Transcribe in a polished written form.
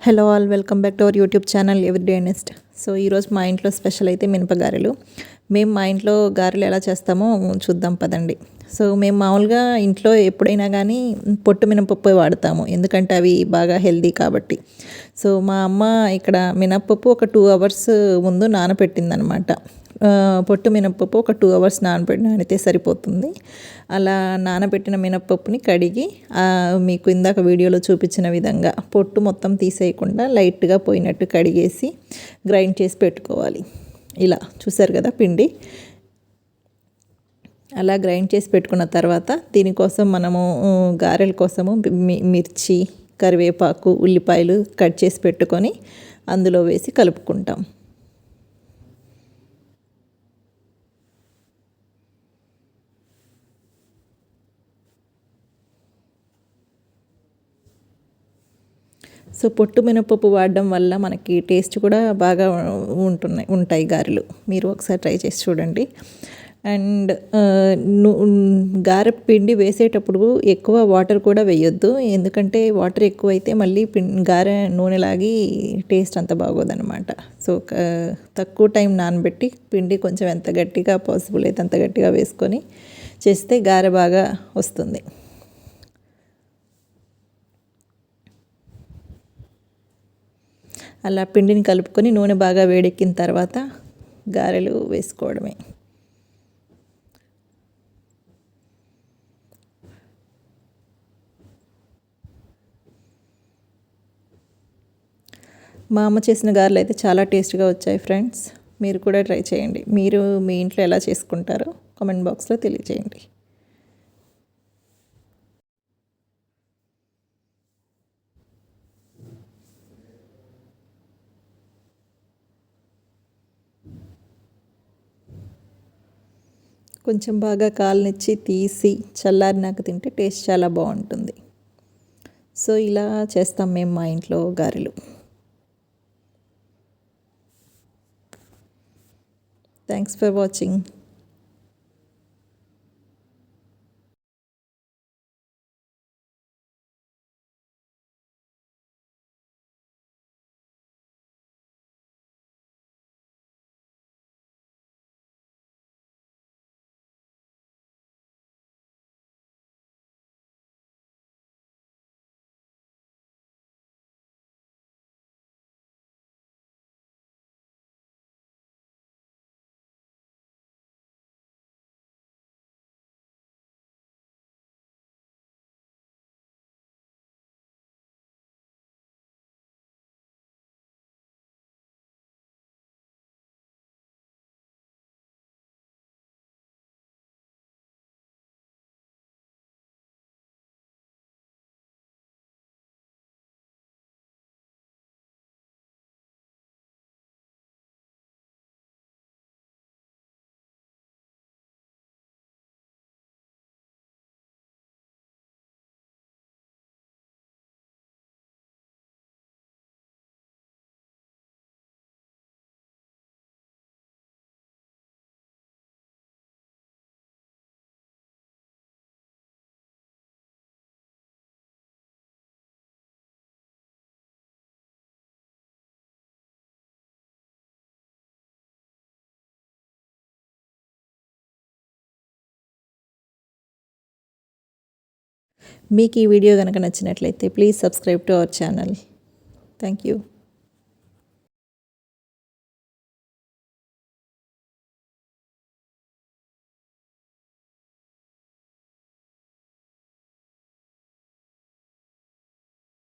Hello all, welcome back to our YouTube channel Everyday Nest. So ఈరోజు మా ఇంట్లో special అయితే మినపగారెలు. మేము మా ఇంట్లో గారెలు ఎలా చేస్తామో చూద్దాం పదండి. సో మేము మామూలుగా ఇంట్లో ఎప్పుడైనా కానీ పొట్టు మినపప్పు వాడతాము, ఎందుకంటే అవి బాగా హెల్దీ కాబట్టి. సో మా అమ్మ ఇక్కడ మినపప్పు ఒక 2 అవర్స్ ముందు నానబెట్టిందనమాట. పొట్టు మినపప్పు ఒక 2 అవర్స్ నానితే సరిపోతుంది. అలా నానబెట్టిన మినపప్పుని కడిగి మీకు ఇందాక వీడియోలో చూపించిన విధంగా పొట్టు మొత్తం తీసేయకుండా లైట్గా పోయినట్టు కడిగేసి గ్రైండ్ చేసి పెట్టుకోవాలి. ఇలా చూసారు కదా పిండి. అలా గ్రైండ్ చేసి పెట్టుకున్న తర్వాత దీనికోసం మనము గారెల కోసము మిర్చి, కరివేపాకు, ఉల్లిపాయలు కట్ చేసి పెట్టుకొని అందులో వేసి కలుపుకుంటాం. సో పొట్టు మినపప్పు వాడడం వల్ల మనకి టేస్ట్ కూడా బాగా ఉంటాయి గారెలు. మీరు ఒకసారి ట్రై చేసి చూడండి. అండ్ గారె పిండి వేసేటప్పుడు ఎక్కువ వాటర్ కూడా వేయొద్దు, ఎందుకంటే వాటర్ ఎక్కువైతే మళ్ళీ గారె నూనెలాగి టేస్ట్ అంత బాగోదన్నమాట. సో తక్కువ టైం నానబెట్టి పిండి కొంచెం ఎంత గట్టిగా పాసిబుల్ అయితే అంత గట్టిగా వేసుకొని చేస్తే గారె బాగా వస్తుంది. అలా పిండిని కలుపుకొని నూనె బాగా వేడెక్కిన తర్వాత గారెలు వేసుకోవడమే. మా అమ్మ చేసిన గారెలు అయితే చాలా టేస్ట్గా వచ్చాయి ఫ్రెండ్స్. మీరు కూడా ట్రై చేయండి. మీరు మీ ఇంట్లో ఎలా చేసుకుంటారో కామెంట్ బాక్స్లో తెలియజేయండి. కొంచెం బాగా కాలనిచ్చి తీసి చల్లారినాక తింటే టేస్ట్ చాలా బాగుంటుంది. సో ఇలా చేస్తాం మేము మా ఇంట్లో గారెలు. Thanks for watching. మీకు ఈ వీడియో కనుక నచ్చినట్లయితే please subscribe to our channel. Thank you.